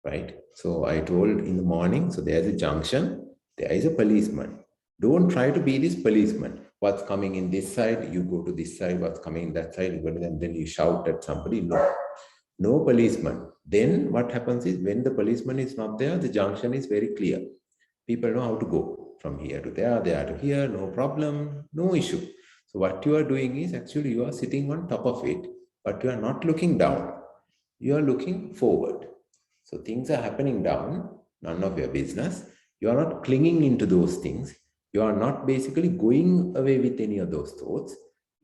right? So I told in the morning, so there's a junction, there is a policeman. Don't try to be this policeman. What's coming in this side, you go to this side. What's coming in that side, you go to them, then you shout at somebody. No, no policeman. Then what happens is when the policeman is not there, the junction is very clear. People know how to go from here to there to here, no problem, no issue. So what you are doing is actually you are sitting on top of it, but you are not looking down. You are looking forward. So things are happening down, none of your business. You are not clinging into those things. You are not basically going away with any of those thoughts.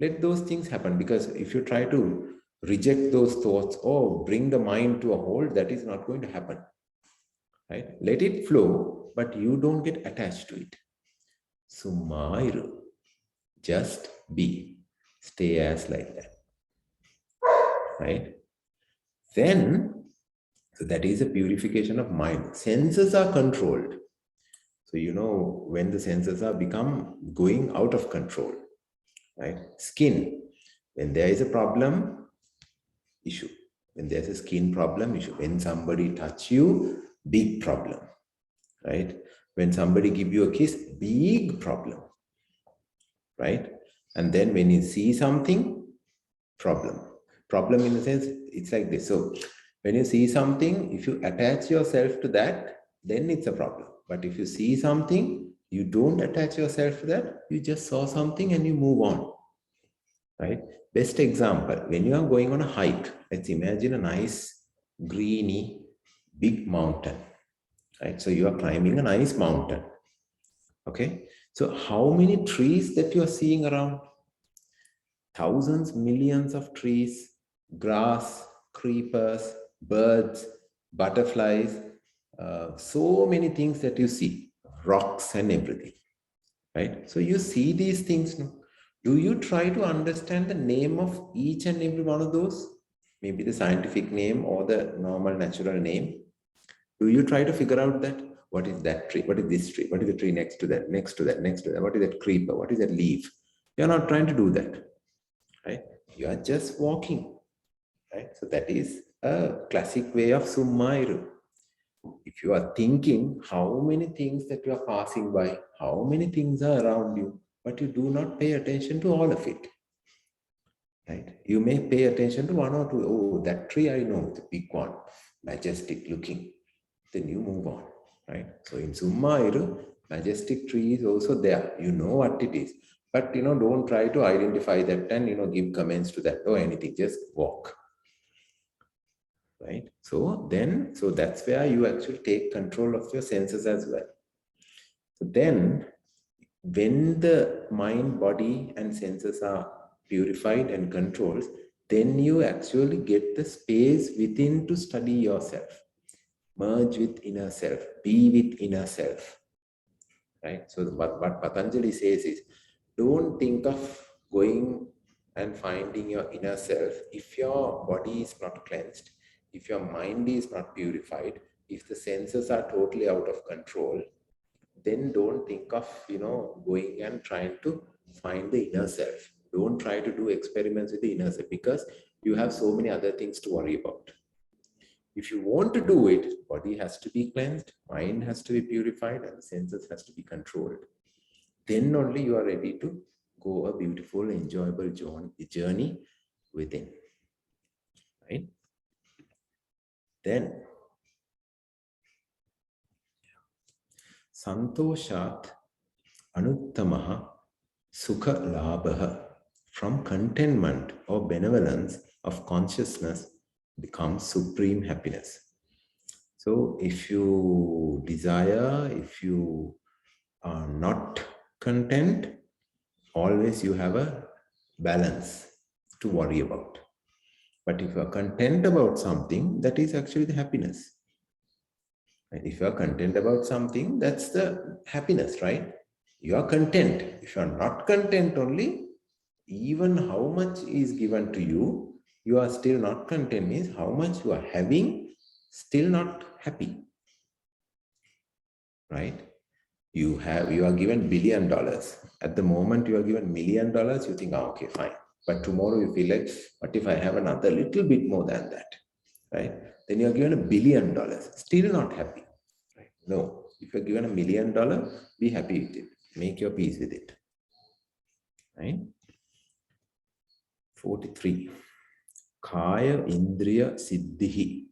Let those things happen, because if you try to reject those thoughts or bring the mind to a halt, that is not going to happen. Right? Let it flow, but you don't get attached to it. Sumairu. Just be. Stay as like that. Right? Then, so that is a purification of mind. Senses are controlled. So you know when the senses are become going out of control, right? Skin, when there is a problem, issue. When there's a skin problem, issue. When somebody touch you, big problem, right? When somebody give you a kiss, big problem, right? And then when you see something, problem. Problem in the sense, it's like this. So when you see something, if you attach yourself to that, then it's a problem. But if you see something, you don't attach yourself to that, you just saw something and you move on, right? Best example, when you are going on a hike, let's imagine a nice, greeny, big mountain, right? So you are climbing a nice mountain, okay? So how many trees that you are seeing around? Thousands, millions of trees, grass, creepers, birds, butterflies, so many things that you see, rocks and everything, right? So you see these things. No? Do you try to understand the name of each and every one of those? Maybe the scientific name or the normal natural name. Do you try to figure out that? What is that tree? What is this tree? What is the tree next to that, next to that, next to that? What is that creeper? What is that leaf? You're not trying to do that. Right? You are just walking, right? So that is a classic way of Summairu. If you are thinking how many things that you are passing by, how many things are around you, but you do not pay attention to all of it, right? You may pay attention to one or two. Oh, that tree I know, it's a big one, majestic looking. Then you move on, right? So in Summairu, majestic tree is also there. You know what it is. But don't try to identify that and give comments to that or anything. Just walk, right? So that's where you actually take control of your senses as well. So then, when the mind, body, and senses are purified and controlled, then you actually get the space within to study yourself, merge with inner self, be with inner self, right? So what Patanjali says is, don't think of going and finding your inner self if your body is not cleansed, if your mind is not purified, if the senses are totally out of control. Then don't think of going and trying to find the inner self. Don't try to do experiments with the inner self, because you have so many other things to worry about. If you want to do it, body has to be cleansed, mind has to be purified, and the senses has to be controlled. Then only you are ready to go a beautiful, enjoyable journey within. Right? Then, Santoshat Anuttamaha Sukha Labhaha, from contentment or benevolence of consciousness becomes supreme happiness. So if you desire, if you are not content, always you have a balance to worry about. But if you are content about something, that is actually the happiness. And if you are content about something, that's the happiness, right? You are content. If you are not content only, even how much is given to you, you are still not content, means how much you are having, still not happy, right? You are given $1 billion. At the moment you are given $1 million, you think, okay, fine. But tomorrow you feel like, what if I have another little bit more than that, right? Then you are given $1 billion, still not happy, right? No, if you're given $1 million, be happy with it. Make your peace with it, right? 43. Kaya Indriya Siddhihi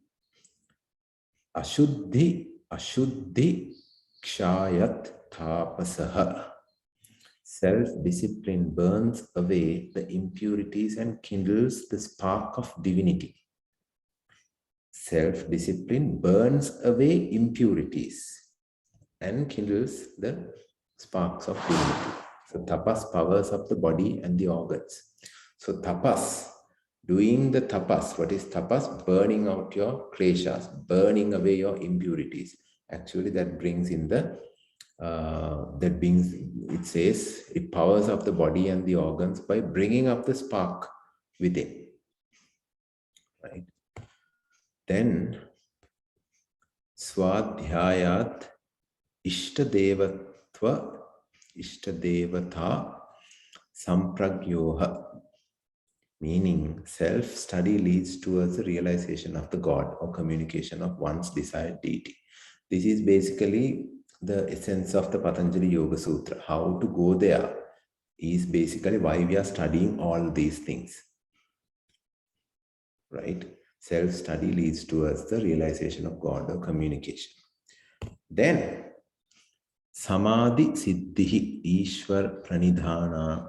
Ashuddhi Kshayat Tapasaha. Self-discipline burns away the impurities and kindles the spark of divinity. Self-discipline burns away impurities and kindles the sparks of divinity. So tapas powers up the body and the organs. So tapas, doing the tapas, what is tapas? Burning out your kleshas, burning away your impurities. Actually, that brings in the, it says, it powers up the body and the organs by bringing up the spark within, right? Then, swadhyayat ishtadevatva, ishtadevata sampragyoha, meaning self-study leads towards the realization of the God or communication of one's desired deity. This is basically the essence of the Patanjali Yoga Sutra. How to go there is basically why we are studying all these things, right? Self-study leads towards the realization of God or communication. Then, Samadhi Siddhi Ishwar Pranidhana,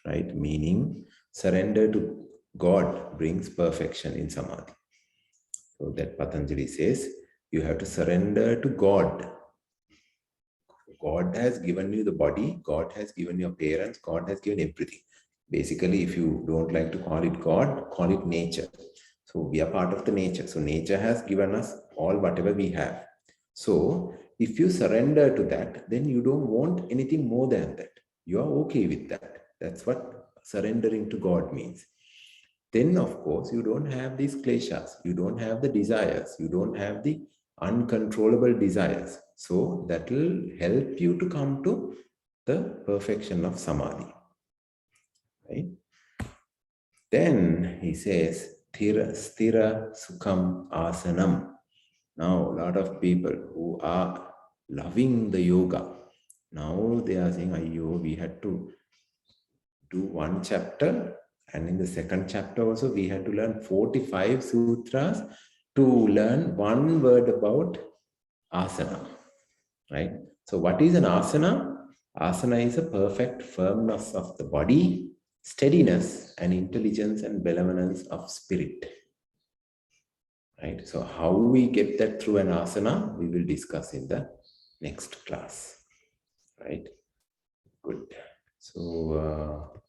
right? Meaning, surrender to God brings perfection in Samadhi. So that Patanjali says, you have to surrender to God. God has given you the body, God has given your parents, God has given everything. Basically, if you don't like to call it God, call it nature. So we are part of the nature. So nature has given us all whatever we have. So if you surrender to that, then you don't want anything more than that. You are okay with that. That's what surrendering to God means. Then, of course, you don't have these kleshas, you don't have the desires, you don't have the uncontrollable desires. So that will help you to come to the perfection of samadhi. Right? Then he says, Sthira Sukham Asanam. Now, a lot of people who are loving the yoga, now they are saying, Ayyo, we had to do one chapter, and in the second chapter also, we had to learn 45 sutras to learn one word about asana, right? So what is an asana? Asana is a perfect firmness of the body, steadiness and intelligence and benevolence of spirit, right? So how we get that through an asana, we will discuss in the next class, right? Good. So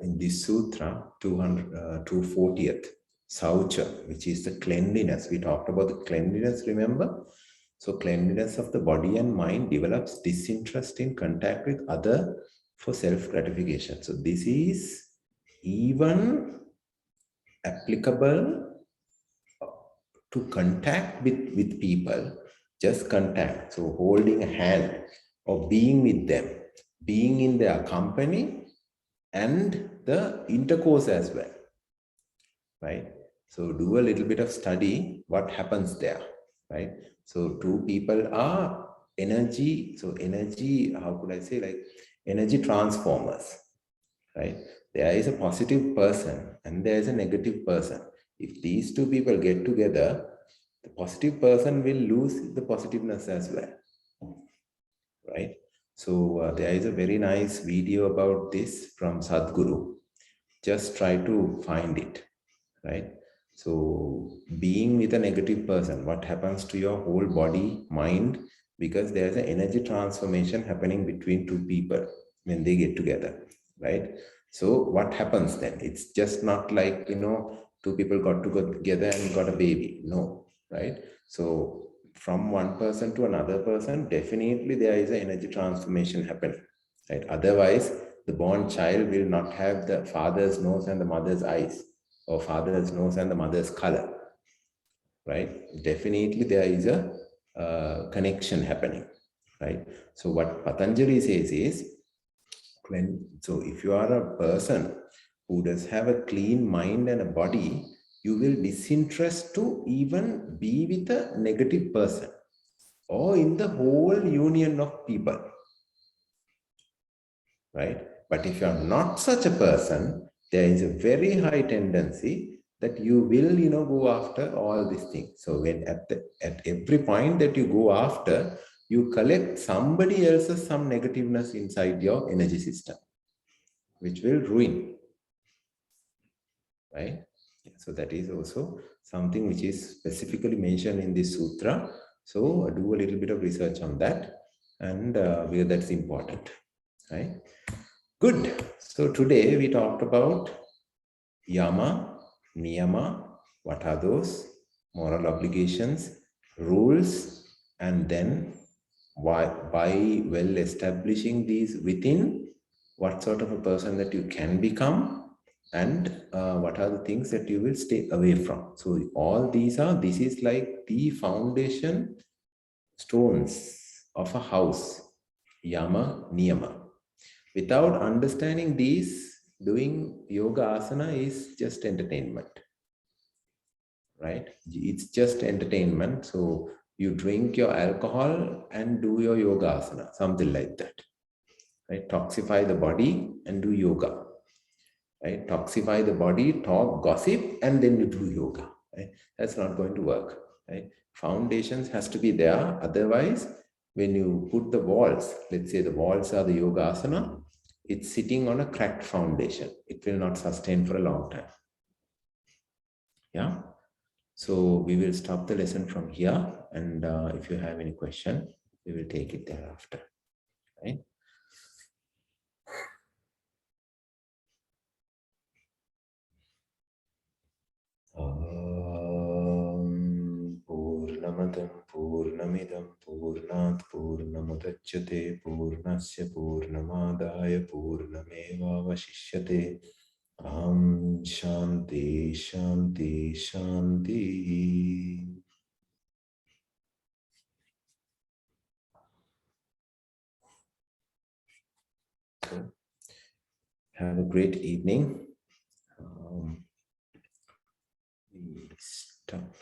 in this sutra, 240th, Saucha, which is the cleanliness. We talked about the cleanliness, remember? So cleanliness of the body and mind develops disinterest in contact with other for self-gratification. So this is even applicable to contact with people, just contact. So holding a hand or being with them, being in their company, and the intercourse as well, right? So do a little bit of study, what happens there, right? So two people are energy, so energy, how could I say, like energy transformers, right? There is a positive person and there is a negative person. If these two people get together, the positive person will lose the positiveness as well, right? So there is a very nice video about this from Sadhguru. Just try to find it, right? So being with a negative person, what happens to your whole body, mind, because there's an energy transformation happening between two people when they get together, right? So what happens then? It's just not like, two people got to go together and got a baby. No, right? So from one person to another person, definitely there is an energy transformation happening, right? Otherwise, the born child will not have the father's nose and the mother's eyes, or father's nose and the mother's color, right? Definitely there is a connection happening, right? So what Patanjali says is, so if you are a person who does have a clean mind and a body, you will disinterest to even be with a negative person or in the whole union of people, right? But if you are not such a person, there is a very high tendency that you will, go after all these things. So when at every point that you go after, you collect somebody else's some negativeness inside your energy system, which will ruin, right? So that is also something which is specifically mentioned in this sutra. So do a little bit of research on that, and because that's important, right? Good. So today we talked about yama, niyama. What are those? Moral obligations, rules, and then why, by well establishing these within, what sort of a person that you can become, and what are the things that you will stay away from. So all these are, this is like the foundation stones of a house, yama, niyama. Without understanding these, doing yoga asana is just entertainment, right? It's just entertainment. So you drink your alcohol and do your yoga asana, something like that, right? Toxify the body and do yoga, right? Toxify the body, talk, gossip, and then you do yoga, right? That's not going to work, right? Foundations has to be there. Otherwise, when you put the walls, let's say the walls are the yoga asana, it's sitting on a cracked foundation. It will not sustain for a long time. Yeah. So we will stop the lesson from here. And if you have any question, we will take it thereafter. Right? Purnamadam Purnamidam Purnat Purnamudachyate Purnasya Purnamadaya Purnameva Vashishyate. Shanti Shanti Shanti. So, have a great evening. We stop.